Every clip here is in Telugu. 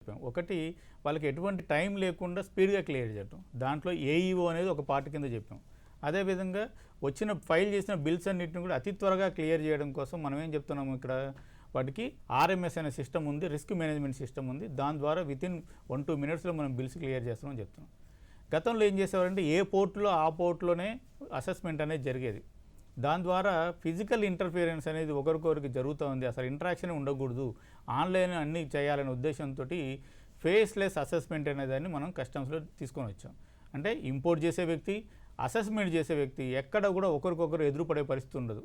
చెప్పాం. ఒకటి వాళ్ళకి ఎటువంటి టైం లేకుండా స్పీడ్గా క్లియర్ చేయటం, దాంట్లో ఏఈఓ అనేది ఒక పార్ట్ కింద చెప్పాం. అదేవిధంగా ఫైల్ చేసిన బిల్స్ అన్నింటిని కూడా అతి త్వరగా క్లియర్ చేయడం కోసం మనం ఏం చెప్తున్నాము, ఇక్కడ వాటికి ఆర్ఎంఎస్ అనే సిస్టమ్ ఉంది, రిస్క్ మేనేజ్మెంట్ సిస్టమ్ ఉంది. దాని ద్వారా వితిన్ 1-2 మినిట్స్లో మనం బిల్స్ క్లియర్ చేస్తామని చెప్తున్నాం. గతంలో ఏం చేసేవారంటే ఏ పోర్టులో ఆ పోర్టులోనే అసెస్మెంట్ అనేది జరిగేది. దాని ద్వారా ఫిజికల్ ఇంటర్ఫియరెన్స్ అనేది ఒకరికొకరికి జరుగుతూ ఉంది, అసలు ఇంటరాక్షన్ ఉండకూడదు, ఆన్లైన్ అన్నీ చేయాలనే ఉద్దేశంతో ఫేస్లెస్ అసెస్మెంట్ అనేదాన్ని మనం కస్టమ్స్లో తీసుకొని వచ్చాం. అంటే ఇంపోర్ట్ చేసే వ్యక్తి, అసెస్మెంట్ చేసే వ్యక్తి ఎక్కడ కూడా ఒకరికొకరు ఎదురుపడే పరిస్థితి ఉండదు.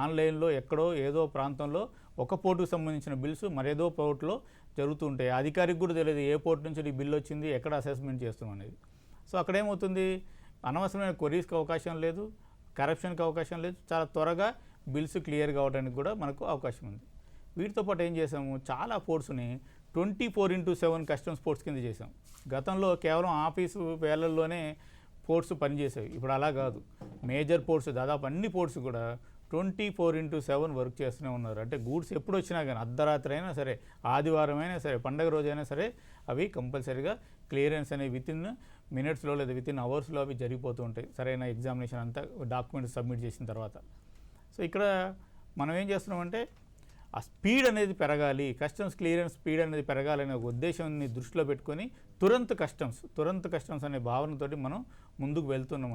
ఆన్లైన్లో ఎక్కడో ఏదో ప్రాంతంలో ఒక పోర్టుకు సంబంధించిన బిల్స్ మరేదో పోర్టులో జరుగుతుంటాయి. అధికారికి కూడా తెలియదు ఏ పోర్టు నుంచి ఈ బిల్ వచ్చింది, ఎక్కడ అసెస్మెంట్ చేస్తున్నాం అనేది. సో అక్కడేమవుతుంది, అనవసరమైన క్వరీస్కి అవకాశం లేదు, కరప్షన్కి అవకాశం లేదు, చాలా త్వరగా బిల్స్ క్లియర్ కావడానికి కూడా మనకు అవకాశం ఉంది. వీటితో పాటు ఏం చేసాము, చాలా పోర్ట్స్ని 24/7 కస్టమ్స్ పోర్ట్స్ కింద చేసాం. గతంలో కేవలం ఆఫీసు వేళల్లోనే పోర్ట్స్ పనిచేసేవి, ఇప్పుడు అలా కాదు. మేజర్ పోర్ట్స్ దాదాపు అన్ని పోర్ట్స్ కూడా 24/7 వర్క్ చేస్తూనే ఉన్నారు. అంటే గూడ్స్ ఎప్పుడు వచ్చినా కానీ, అర్ధరాత్రి అయినా సరే, ఆదివారం అయినా సరే, పండగ రోజైనా సరే, అవి కంపల్సరీగా క్లియరెన్స్ అనేవి వితిన్ మినిట్స్లో లేదా వితిన్ అవర్స్లో అవి జరిగిపోతూ ఉంటాయి, సరైన ఎగ్జామినేషన్ అంతా డాక్యుమెంట్స్ సబ్మిట్ చేసిన తర్వాత. సో ఇక్కడ మనం ఏం చేస్తున్నామంటే ఆ స్పీడ్ అనేది పెరగాలి, కస్టమ్స్ క్లియరెన్స్ స్పీడ్ అనేది పెరగాలనే ఒక ఉద్దేశాన్ని దృష్టిలో పెట్టుకొని తురంత్ కస్టమ్స్ అనే భావనతోటి మనం ముందుకు వెళ్తున్నాం.